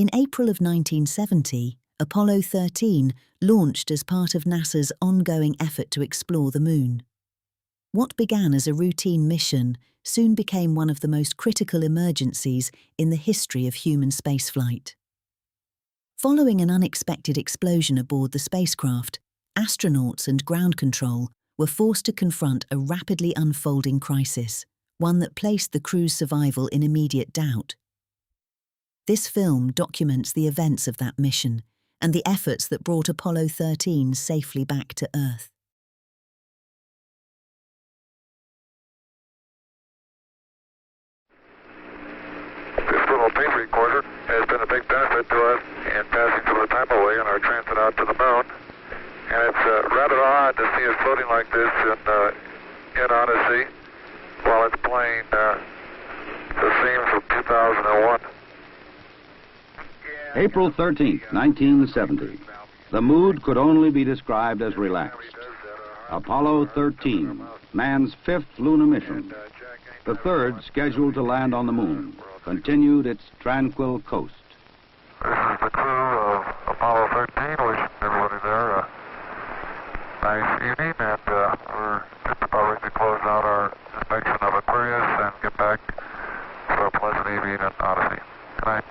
In April of 1970, Apollo 13 launched as part of NASA's ongoing effort to explore the Moon. What began as a routine mission soon became one of the most critical emergencies in the history of human spaceflight. Following an unexpected explosion aboard the spacecraft, astronauts and ground control were forced to confront a rapidly unfolding crisis, one that placed the crew's survival in immediate doubt. This film documents the events of that mission and the efforts that brought Apollo 13 safely back to Earth. This little tape recorder has been a big benefit to us in passing some of the time away on our transit out to the Moon. And it's rather odd to see us floating like this in Odyssey while it's playing the scenes of 2001. April 13th, 1970. The mood could only be described as relaxed. Apollo 13, man's fifth lunar mission, the third scheduled to land on the Moon, continued its tranquil coast. This is the crew of Apollo 13, wishing everybody there a nice evening, and we're just about ready to close out our inspection of Aquarius and get back for a pleasant evening in Odyssey. Good night.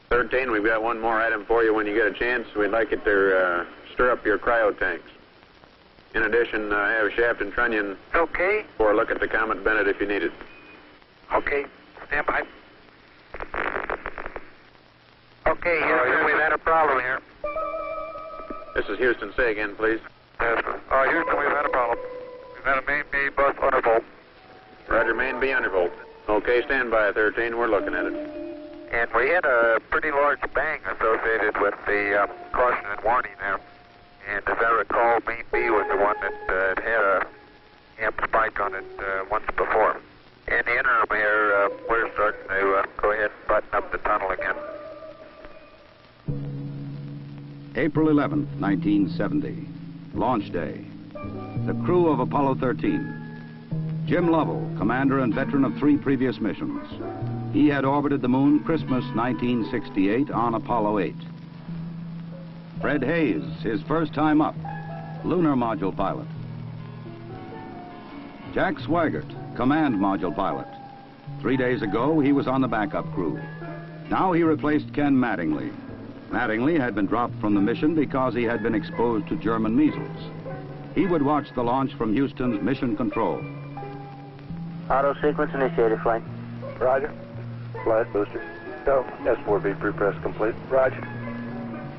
13, we've got one more item for you when you get a chance. We'd like it to stir up your cryo tanks. In addition, have Shaft and Trunnion for a look at the Comet Bennett if you need it. Okay, stand by. Okay, Houston, we've had a problem here. This is Houston. Say again, please. Yes, Houston, we've had a problem. We've had a main B bus undervolt. Roger, main B undervolt. Okay, stand by, 13. We're looking at it. And we had a pretty large bang associated with the caution and warning there. And as I recall, main B was the one that had a amp spike on it once before. In the interim here, we're starting to go ahead and button up the tunnel again. April 11th, 1970. Launch day. The crew of Apollo 13. Jim Lovell, commander and veteran of 3 previous missions. He had orbited the Moon Christmas 1968 on Apollo 8. Fred Hayes, his first time up, lunar module pilot. Jack Swigert, command module pilot. 3 days ago, he was on the backup crew. Now he replaced Ken Mattingly. Mattingly had been dropped from the mission because he had been exposed to German measles. He would watch the launch from Houston's mission control. Auto sequence initiated, flight. Roger. Flight booster. Go. S4B pre-press complete. Roger.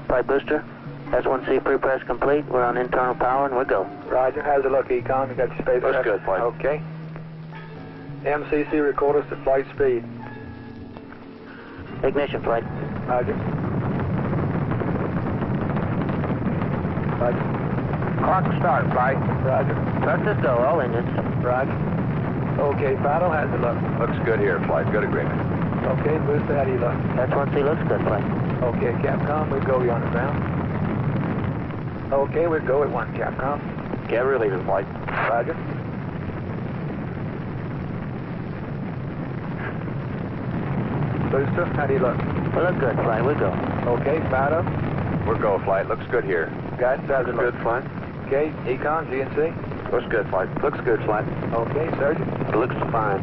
Flight booster. S1C pre-press complete. We're on internal power and we're go. Roger. How's it look, Econ? You got your space? Looks good, flight. Okay. MCC record us to flight speed. Ignition, flight. Roger. Roger. Clock start, flight. Roger. Thrusters go, all engines. Roger. Okay, Fido, how's it look? Looks good here, flight. Good agreement. Okay, booster, how do you look? S1C looks good, flight. Okay, Capcom, we go, you on the ground. Okay, we go at 1, Capcom. Cavalry leader, flight. Roger. Booster, how do you look? We look good, flight. We go. Okay, Fido. We're go, flight. Looks good here. Guys, how's it look? Good, flight. Okay, Econ, GNC. Looks good, flight. Looks good, flight. Okay, Sergeant. Looks fine.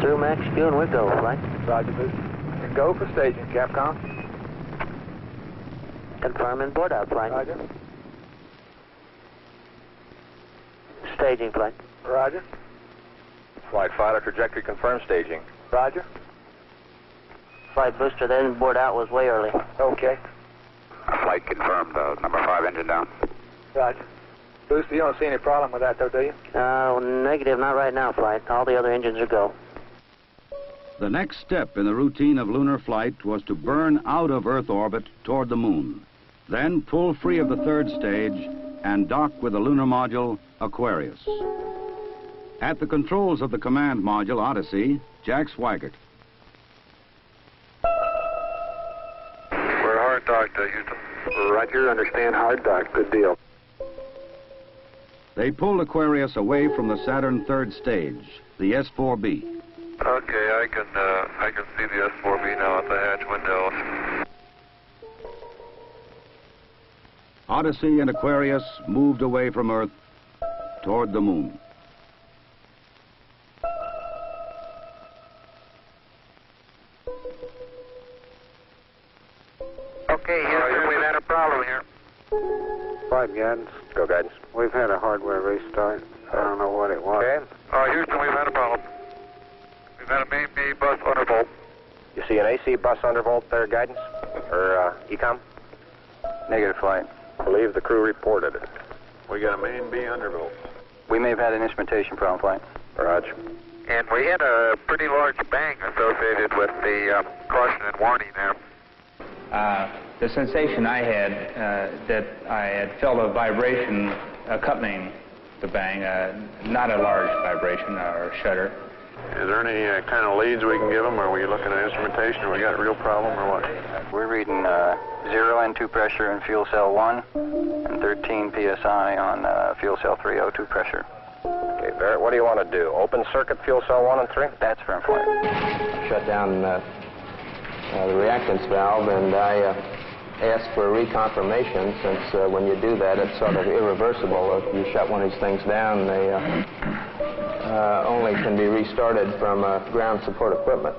Through max fuel and we go, flight. Roger, booster. And go for staging, Capcom. Confirming board out, flight. Roger. Staging, flight. Roger. Flight Fido, trajectory confirmed, staging. Roger. Flight booster, then board out was way early. Okay. Flight confirmed, number 5 engine down. Roger. Booster, you don't see any problem with that, though, do you? Negative, not right now, flight. All the other engines are go. The next step in the routine of lunar flight was to burn out of Earth orbit toward the Moon, then pull free of the third stage and dock with the lunar module Aquarius. At the controls of the command module Odyssey, Jack Swigert. We're hard docked, Houston. Roger, understand hard dock. Good deal. They pulled Aquarius away from the Saturn third stage, the S4B. Okay, I can see the S4B now at the hatch windows. Odyssey and Aquarius moved away from Earth toward the moon. Okay, Houston, we've had a problem here. Flight guidance. Go guidance. We've had a hardware restart. I don't know what it was. Okay. Houston, we've had a problem. We've had a main B bus undervolt. You see an AC bus undervolt there, guidance? Or ECOM? Negative, flight. I believe the crew reported it. We got a main B undervolt. We may have had an instrumentation problem, flight. Roger. And we had a pretty large bang associated with the caution and warning there. The sensation I had, that I had felt a vibration accompanying the bang, not a large vibration or shudder. Is there any kind of leads we can give them? Are we looking at instrumentation, or we got a real problem, or what? We're reading 0 N2 pressure in fuel cell 1 and 13 psi on fuel cell 3 O2 pressure. Okay, Barrett, what do you want to do? Open circuit fuel cell 1 and 3? That's firm flight. Shut down the reactance valve, and I asked for a reconfirmation, since when you do that, it's sort of irreversible. If you shut one of these things down, they only can be restarted from ground support equipment.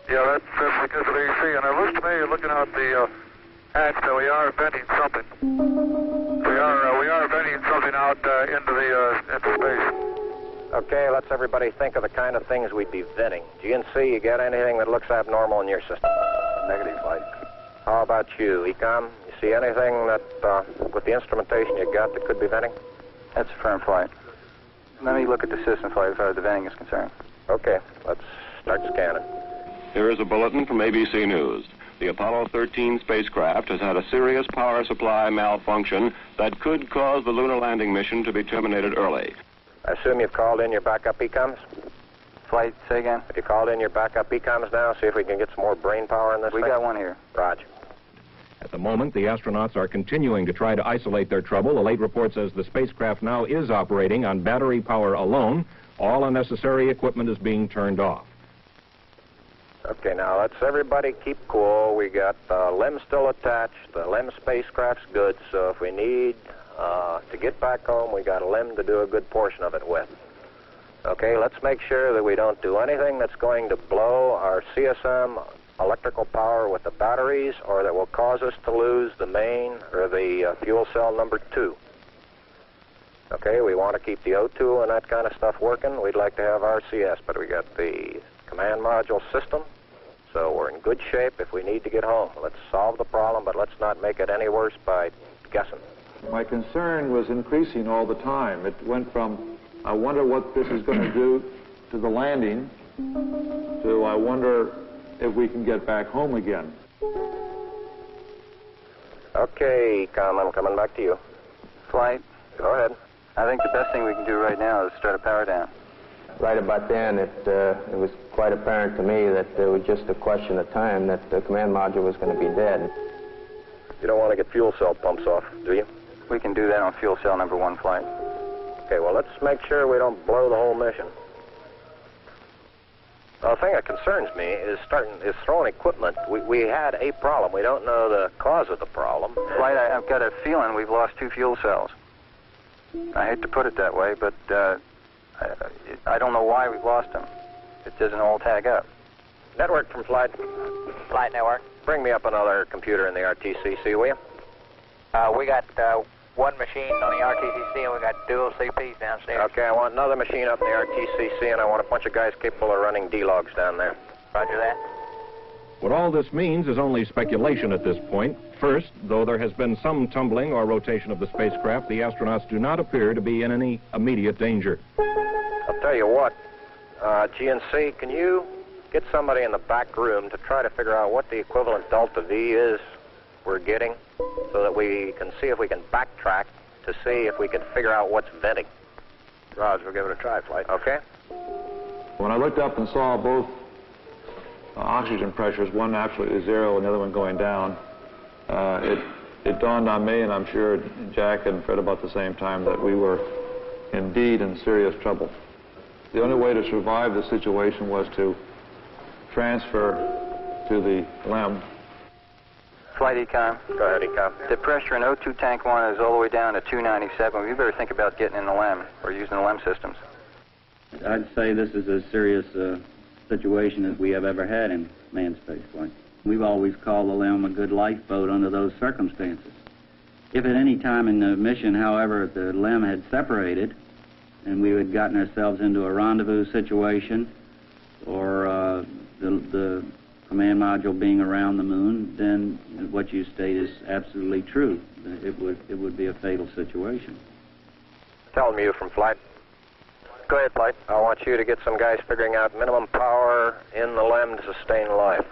Yeah, that's because of AC. And it looks to me, looking out the hatch, that we are venting something. We are venting something out into space. Okay, let's everybody think of the kind of things we'd be venting. GNC, you got anything that looks abnormal in your system? Negative, flight. How about you, ECOM? You see anything that, with the instrumentation you got, that could be venting? That's a firm flight. Let me look at the system flight as far as the venting is concerned. Okay, let's start scanning. Here is a bulletin from ABC News. The Apollo 13 spacecraft has had a serious power supply malfunction that could cause the lunar landing mission to be terminated early. I assume you've called in your backup ECOMs? Flight, say again? Have you called in your backup ECOMs now? See if we can get some more brain power in this thing? We got one here. Roger. At the moment, the astronauts are continuing to try to isolate their trouble. A late report says the spacecraft now is operating on battery power alone. All unnecessary equipment is being turned off. Okay, now let's everybody keep cool. We got the LEM still attached. The LEM spacecraft's good, so if we need to get back home, we got a LEM to do a good portion of it with. Okay, let's make sure that we don't do anything that's going to blow our CSM electrical power with the batteries, or that will cause us to lose the main or the fuel cell number 2. Okay, we want to keep the O2 and that kind of stuff working. We'd like to have RCS, but we got the command module system, so we're in good shape if we need to get home. Let's solve the problem, but let's not make it any worse by guessing. My concern was increasing all the time. It went from, I wonder what this is going to do to the landing, to I wonder if we can get back home again. Okay, I'm coming back to you. Flight. Go ahead. I think the best thing we can do right now is start a power down. Right about then, it was quite apparent to me that it was just a question of time that the command module was going to be dead. You don't want to get fuel cell pumps off, do you? We can do that on fuel cell number 1 flight. Okay, well, let's make sure we don't blow the whole mission. The thing that concerns me is throwing equipment. We had a problem. We don't know the cause of the problem. Flight, I've got a feeling we've lost 2 fuel cells. I hate to put it that way, but I don't know why we've lost them. It doesn't all tag up. Network from Flight. Flight network. Bring me up another computer in the RTCC, will you? We got one machine on the RTCC, and we got dual CPs downstairs. Okay, I want another machine up in the RTCC, and I want a bunch of guys capable of running D-logs down there. Roger that. What all this means is only speculation at this point. First, though there has been some tumbling or rotation of the spacecraft, the astronauts do not appear to be in any immediate danger. I'll tell you what, GNC, can you get somebody in the back room to try to figure out what the equivalent delta V is we're getting, so that we can see if we can backtrack to see if we can figure out what's venting? Roger, we'll give it a try, Flight. Okay? When I looked up and saw both oxygen pressures, one absolutely 0 and the other one going down, it dawned on me, and I'm sure Jack and Fred about the same time, that we were indeed in serious trouble. the only way to survive the situation was to transfer to the LEM. Flight Econ. Go ahead, Econ. The pressure in O2 tank 1 is all the way down to 297. We better think about getting in the LEM or using the LEM systems. I'd say this is as serious a situation as we have ever had in manned spaceflight. We've always called the LEM a good lifeboat under those circumstances. If at any time in the mission, however, the LEM had separated and we had gotten ourselves into a rendezvous situation or the command module being around the moon, then what you state is absolutely true. It would be a fatal situation. Tell me you from flight. Go ahead, flight. I want you to get some guys figuring out minimum power in the LEM to sustain life.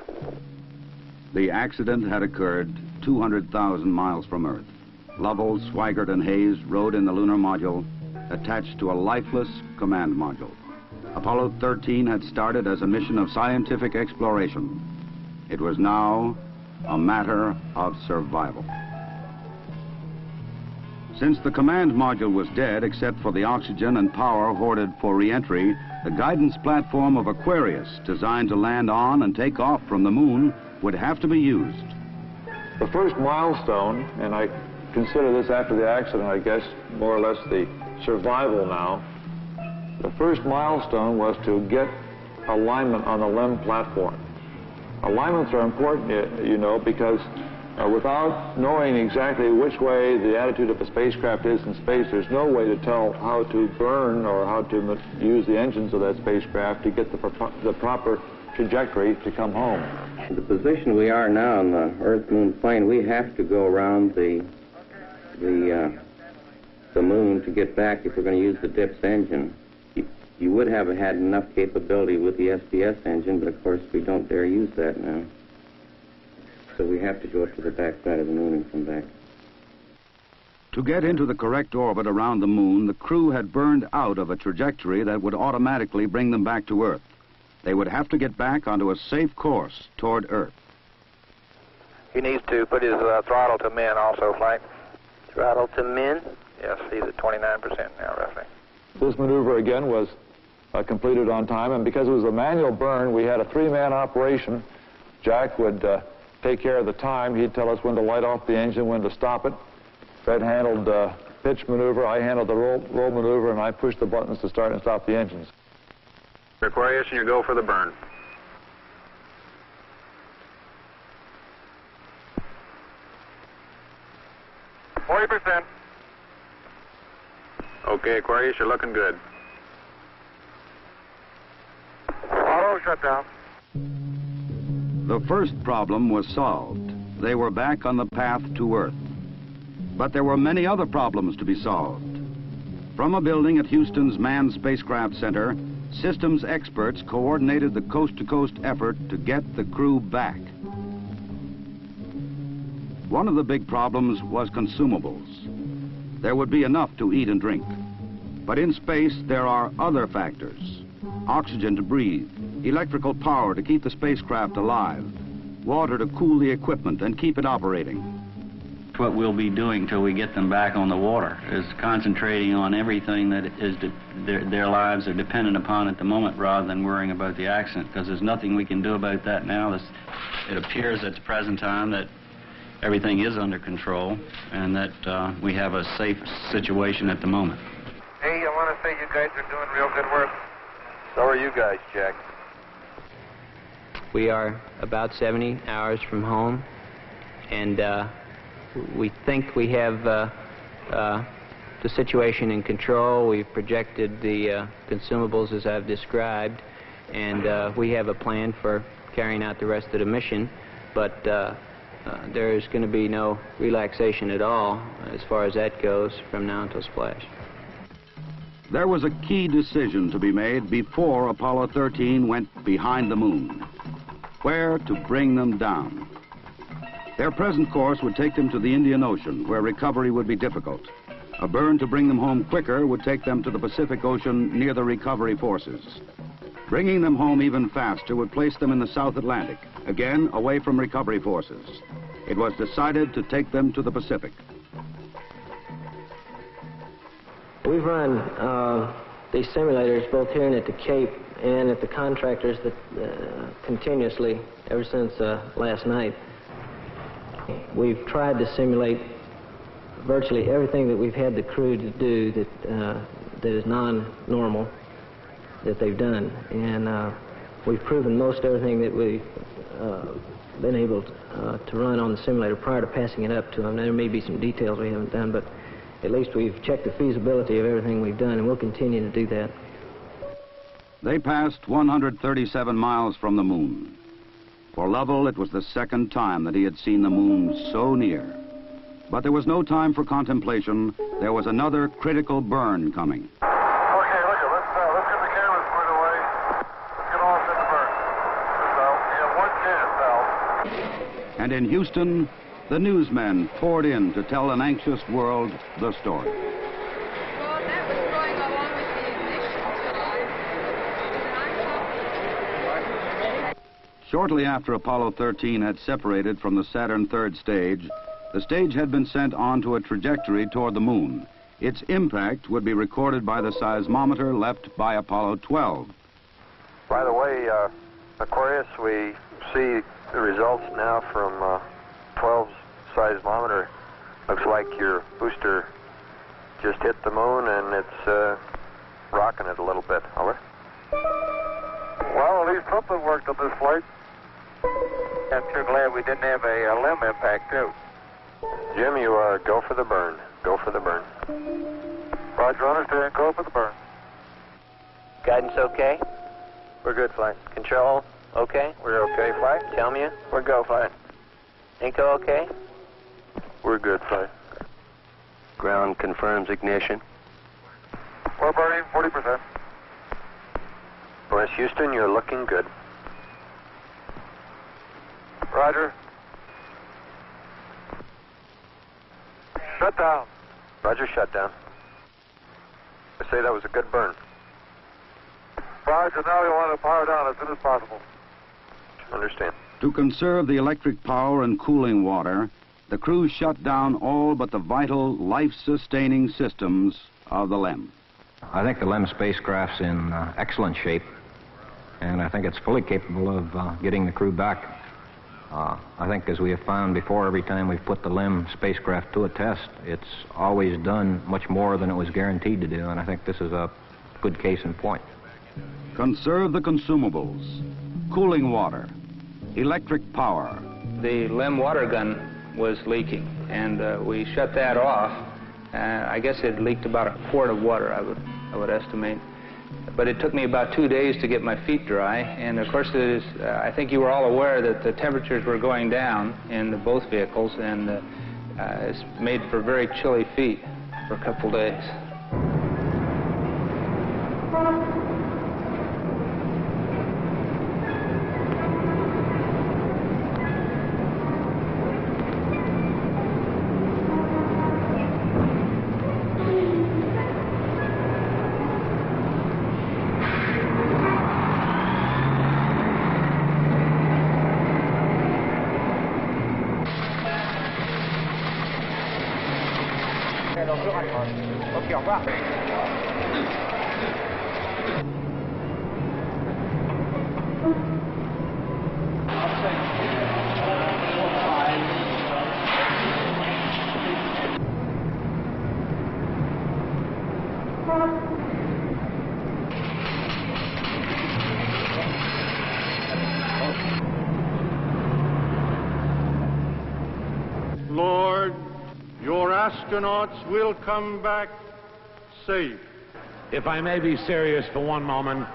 The accident had occurred 200,000 miles from Earth. Lovell, Swigert, and Hayes rode in the lunar module attached to a lifeless command module. Apollo 13 had started as a mission of scientific exploration. It was now a matter of survival. Since the command module was dead, except for the oxygen and power hoarded for re-entry, the guidance platform of Aquarius, designed to land on and take off from the moon, would have to be used. The first milestone, and I consider this after the accident, I guess, more or less the survival now. The first milestone was to get alignment on the LEM platform. Alignments are important, you know, because without knowing exactly which way the attitude of a spacecraft is in space, there's no way to tell how to burn or how to use the engines of that spacecraft to get the proper trajectory to come home. The position we are now on the Earth-Moon plane, we have to go around the moon to get back if we're going to use the DIPS engine. You would have had enough capability with the SPS engine, but of course we don't dare use that now. So we have to go up to the backside of the moon and come back. To get into the correct orbit around the moon, the crew had burned out of a trajectory that would automatically bring them back to Earth. They would have to get back onto a safe course toward Earth. He needs to put his throttle to min also, flight. Throttle to min? Yes, he's at 29% now, roughly. This maneuver, again, was completed on time, and because it was a manual burn, we had a three-man operation. Jack would take care of the time. He'd tell us when to light off the engine, when to stop it. Fred handled pitch maneuver, I handled the roll maneuver, and I pushed the buttons to start and stop the engines. Aquarius, and you go for the burn. Okay, Aquarius, you're looking good. Auto shutdown. The first problem was solved. They were back on the path to Earth. But there were many other problems to be solved. From a building at Houston's Manned Spacecraft Center, systems experts coordinated the coast-to-coast effort to get the crew back. One of the big problems was consumables. There would be enough to eat and drink. But in space, there are other factors. Oxygen to breathe, electrical power to keep the spacecraft alive, water to cool the equipment and keep it operating. What we'll be doing till we get them back on the water is concentrating on everything that is their lives are dependent upon at the moment, rather than worrying about the accident, because there's nothing we can do about that now. It appears at the present time that everything is under control and that we have a safe situation at the moment. Hey, I want to say you guys are doing real good work. So are you guys, Jack. We are about 70 hours from home, and we think we have the situation in control. We've projected the consumables as I've described, and we have a plan for carrying out the rest of the mission, but there's going to be no relaxation at all as far as that goes from now until splash. There was a key decision to be made before Apollo 13 went behind the moon. Where to bring them down. Their present course would take them to the Indian Ocean, where recovery would be difficult. A burn to bring them home quicker would take them to the Pacific Ocean near the recovery forces. Bringing them home even faster would place them in the South Atlantic, again away from recovery forces. It was decided to take them to the Pacific. We've run these simulators, both here and at the Cape and at the contractors, that continuously, ever since last night, we've tried to simulate virtually everything that we've had the crew to do that is non-normal that they've done. And we've proven most everything that we've been able to run on the simulator prior to passing it up to them. There may be some details we haven't done, but at least we've checked the feasibility of everything we've done, and we'll continue to do that. They passed 137 miles from the moon. For Lovell, it was the second time that he had seen the moon so near. But there was no time for contemplation. There was another critical burn coming. Okay, look, let's get the cameras squared away. Let's get all set to burn. We have one chance, Val. And in Houston, the newsmen poured in to tell an anxious world the story. Shortly after Apollo 13 had separated from the Saturn III stage, the stage had been sent onto a trajectory toward the moon. Its impact would be recorded by the seismometer left by Apollo 12. By the way, Aquarius, we see the results now from 12's seismometer. Looks like your booster just hit the moon and it's rocking it a little bit. Over. Well, at least something worked on this flight. I'm sure glad we didn't have a limb impact, too. Jim, you go for the burn. Go for the burn. Roger, understand. Go for the burn. Guidance okay? We're good, flight. Control okay? We're okay, flight. Tell me we're go, flight. Inco okay? We're good, flight. Ground confirms ignition. We're burning 40%. West Houston, you're looking good. Roger. Shut down. Roger, shut down. I say that was a good burn. Roger, now we want to power down as soon as possible. Understand. To conserve the electric power and cooling water, the crew shut down all but the vital, life-sustaining systems of the LEM. I think the LEM spacecraft's in excellent shape, and I think it's fully capable of getting the crew back. I think, as we have found before, every time we've put the LEM spacecraft to a test, it's always done much more than it was guaranteed to do, and I think this is a good case in point. Conserve the consumables, cooling water, electric power. The LEM water gun was leaking, and we shut that off. I guess it leaked about a quart of water, I would estimate. But it took me about 2 days to get my feet dry, and of course I think you were all aware that the temperatures were going down in both vehicles, and it's made for very chilly feet for a couple days. Ok, au revoir. Lord, your astronauts will come back safe. If I may be serious for one moment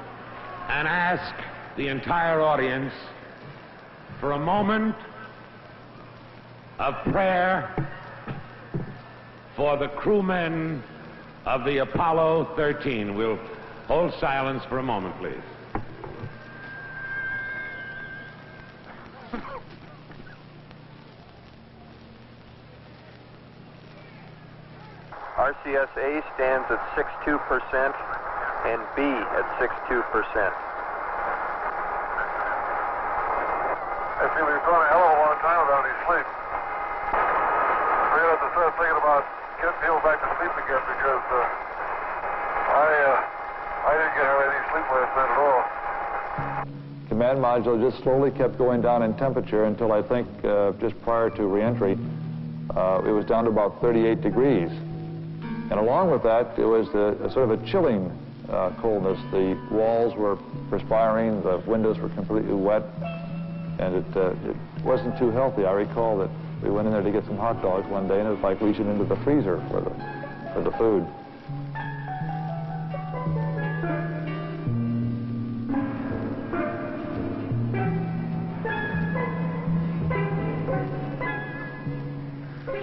and ask the entire audience for a moment of prayer for the crewmen of the Apollo 13. We'll hold silence for a moment, please. RCS-A stands at 62% and B at 62%. I see we've gone a hell of a long time without any sleep. We're going to have to start thinking about getting people back to sleep again because I didn't get hardly any sleep last night at all. Command module just slowly kept going down in temperature until I think just prior to reentry, it was down to about 38 degrees. And along with that, it was a sort of a chilling coldness. The walls were perspiring, the windows were completely wet, and it wasn't too healthy. I recall that we went in there to get some hot dogs one day, and it was like reaching into the freezer for the food.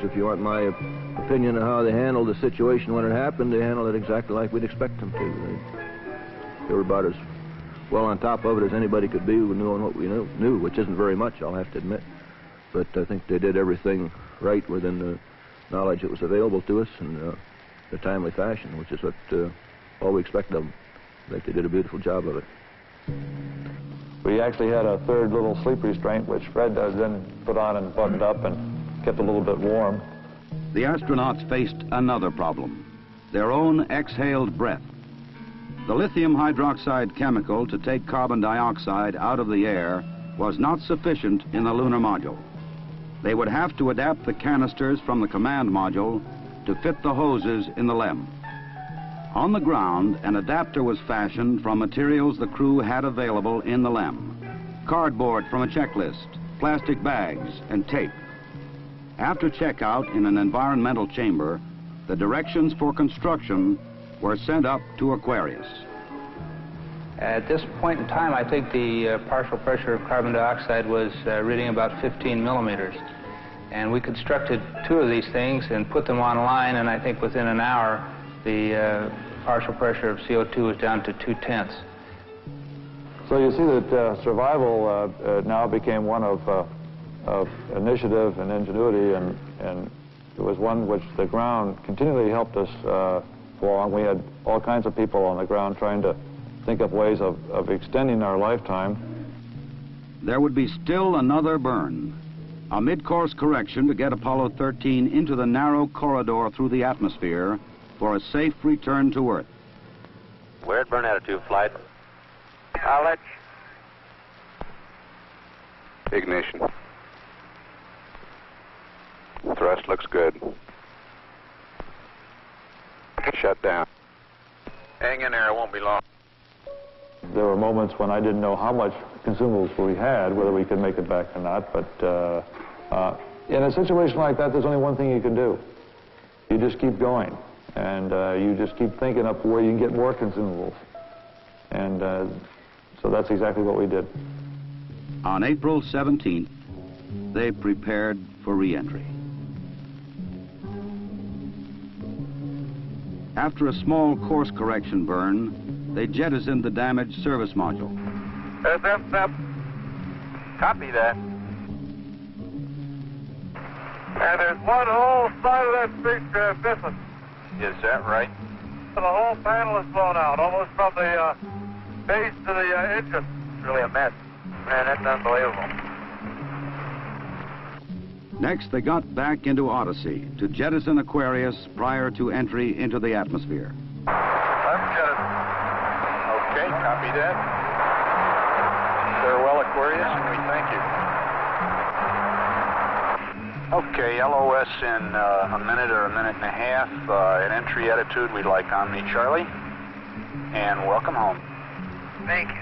If you want my opinion of how they handled the situation when it happened, they handled it exactly like we'd expect them to. They were about as well on top of it as anybody could be who knew on what we knew, which isn't very much, I'll have to admit. But I think they did everything right within the knowledge that was available to us in a timely fashion, which is what all we expect of them. I think they did a beautiful job of it. We actually had a third little sleep restraint, which Fred then put on and buttoned up and kept a little bit warm. The astronauts faced another problem, their own exhaled breath. The lithium hydroxide chemical to take carbon dioxide out of the air was not sufficient in the lunar module. They would have to adapt the canisters from the command module to fit the hoses in the LEM. On the ground, an adapter was fashioned from materials the crew had available in the LEM. Cardboard from a checklist, plastic bags, and tape. After checkout in an environmental chamber, the directions for construction were sent up to Aquarius. At this point in time, I think the partial pressure of carbon dioxide was reading about 15 millimeters. And we constructed 2 of these things and put them online, and I think within an hour, the partial pressure of CO2 was down to 2/10. So you see that survival now became one of initiative and ingenuity, and it was one which the ground continually helped us along. We had all kinds of people on the ground trying to think up ways of extending our lifetime. There would be still another burn, a mid-course correction to get Apollo 13 into the narrow corridor through the atmosphere for a safe return to Earth. We're at burn attitude, flight. I'll Ignition. Thrust looks good. Shut down. Hang in there, it won't be long. There were moments when I didn't know how much consumables we had, whether we could make it back or not, but in a situation like that, there's only one thing you can do. You just keep going, and you just keep thinking up where you can get more consumables. And so that's exactly what we did. On April 17th, they prepared for re-entry. After a small course correction burn, they jettisoned the damaged service module. Step. Copy that. And there's one whole side of that spacecraft missing. Is that right? The whole panel is blown out, almost from the base to the engine. It's really a mess. Man, that's unbelievable. Next, they got back into Odyssey to jettison Aquarius prior to entry into the atmosphere. Left jettison. Okay, copy that. Farewell, Aquarius, and we thank you. Okay, LOS in a minute or a minute and a half. At entry attitude, we'd like Omni Charlie. And welcome home. Thank you.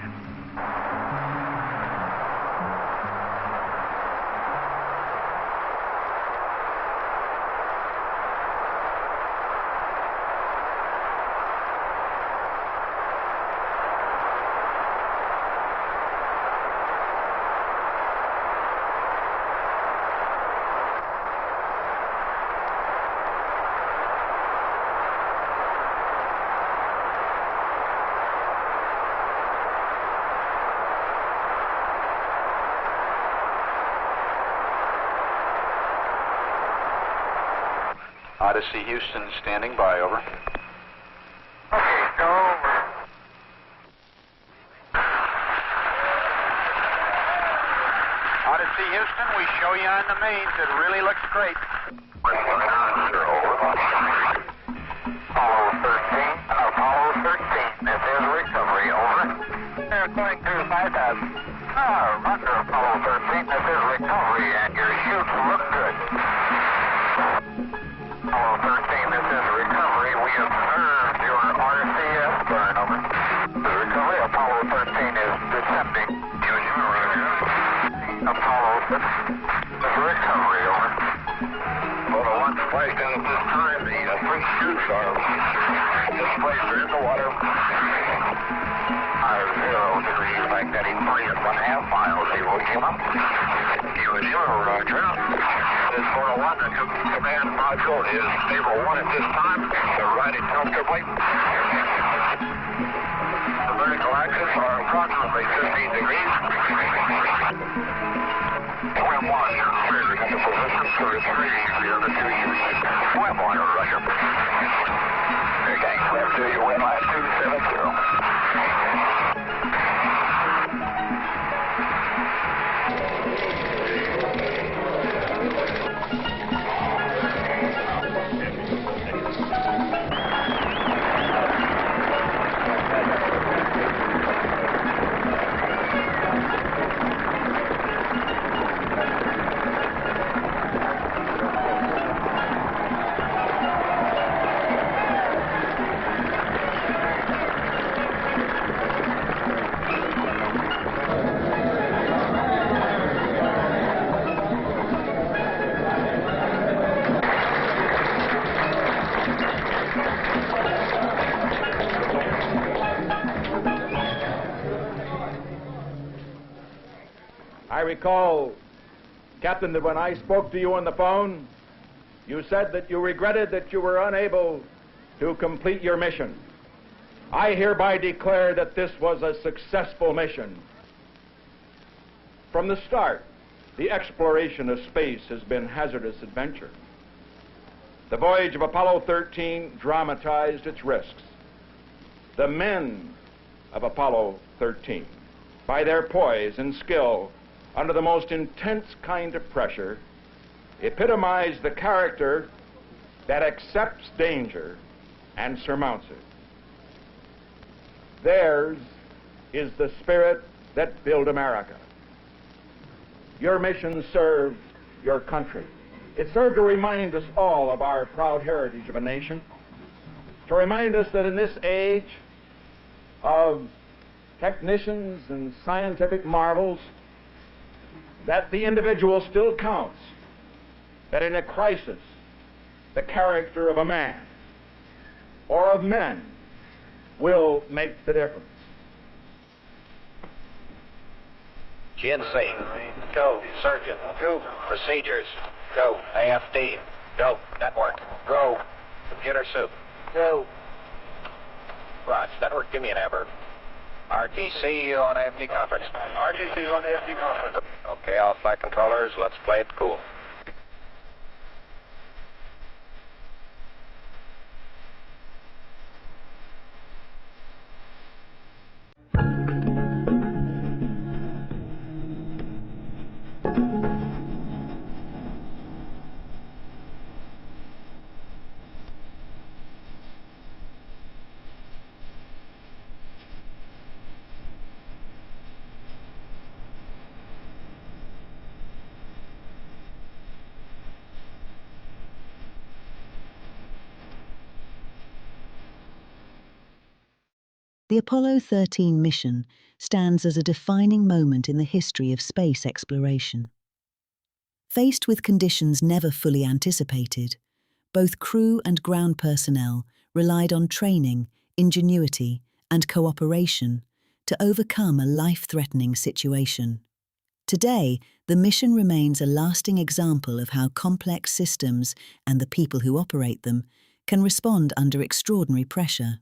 Odyssey Houston standing by, over. Okay, go over. Odyssey Houston, we show you on the mains. It really looks great. Apollo 13, this is you're going through 5,000. Roger, Apollo 13, this is recovery, and your chutes look good. Apollo 13, this is recovery. We observed your RCS burn, over. The recovery, Apollo 13 is descending. Apollo 6, this is recovery, over. Photo 1 spliced in at this time. The three chutes are displaced in the water. 0 degrees, magnetic 3.5 miles, Evo Lima. Evo Lima, roger. This 401, the command module is stable 1 at this time. They're riding comfortably. The vertical axis are approximately 15 degrees. Swim 1, you're cleared into position. Crew 3, the other 2 units. Swim 1, roger. Okay, swim 2, you win line 270. I recall, Captain, that when I spoke to you on the phone, you said that you regretted that you were unable to complete your mission. I hereby declare that this was a successful mission. From the start, the exploration of space has been hazardous adventure. The voyage of Apollo 13 dramatized its risks. The men of Apollo 13, by their poise and skill under the most intense kind of pressure, epitomized the character that accepts danger and surmounts it. Theirs is the spirit that built America. Your mission served your country. It served to remind us all of our proud heritage of a nation, to remind us that in this age of technicians and scientific marvels, that the individual still counts, that in a crisis, the character of a man or of men will make the difference. Ginseng. Go. Surgeon. Go. Procedures. Go. AFD. Go. Network. Go. Computer soup. Go. Raj, network, give me an Amber. RTC on AFD conference. RTC on AFD conference. Okay, all flight controllers, let's play it cool. The Apollo 13 mission stands as a defining moment in the history of space exploration. Faced with conditions never fully anticipated, both crew and ground personnel relied on training, ingenuity, and cooperation to overcome a life-threatening situation. Today, the mission remains a lasting example of how complex systems and the people who operate them can respond under extraordinary pressure.